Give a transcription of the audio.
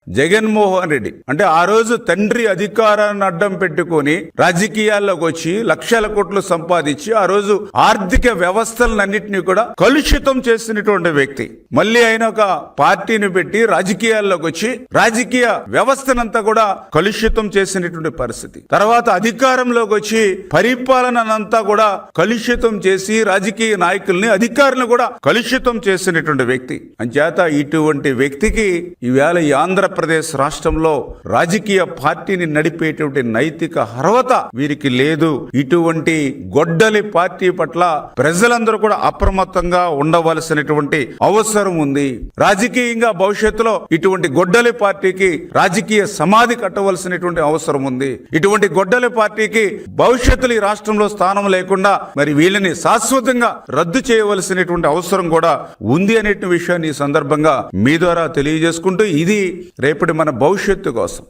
జగన్మోహన్ రెడ్డి అంటే ఆ రోజు తండ్రి అధికారాన్ని అడ్డం పెట్టుకొని రాజకీయాల్లోకి వచ్చి లక్షల కోట్లు సంపాదించి ఆ రోజు ఆర్థిక వ్యవస్థలన్నింటినీ కూడా కలుషితం చేసినటువంటి వ్యక్తి మళ్ళీ ఆయన ఒక పార్టీని పెట్టి రాజకీయాల్లోకి వచ్చి రాజకీయ వ్యవస్థనంతా కూడా కలుషితం చేసినటువంటి పరిస్థితి. తర్వాత అధికారంలోకి వచ్చి పరిపాలనంతా కూడా కలుషితం చేసి రాజకీయ నాయకుల్ని అధికారులను కూడా కలుషితం చేసినటువంటి వ్యక్తి. అంచేత ఇటువంటి వ్యక్తికి ఈవేళ ఈ ఆంధ్రప్రదేశ్ రాష్ట్రంలో రాజకీయ పార్టీని నడిపేటువంటి నైతిక అర్హత వీరికి లేదు. ఇటువంటి గొడ్డలి పార్టీ పట్ల ప్రజలందరూ కూడా అప్రమత్తంగా ఉండవలసినటువంటి అవసరం ఉంది. రాజకీయంగా భవిష్యత్తులో ఇటువంటి గొడ్డలి పార్టీకి రాజకీయ సమాధి కట్టవలసినటువంటి అవసరం ఉంది. ఇటువంటి గొడ్డలి పార్టీకి భవిష్యత్తులో ఈ రాష్ట్రంలో స్థానం లేకుండా మరి వీళ్ళని శాశ్వతంగా రద్దు చేయవలసినటువంటి అవసరం కూడా ఉంది అనే విషయాన్ని ఈ సందర్భంగా మీ ద్వారా తెలియజేసుకుంటూ ఇది రేపటి మన భవిష్యత్తు కోసం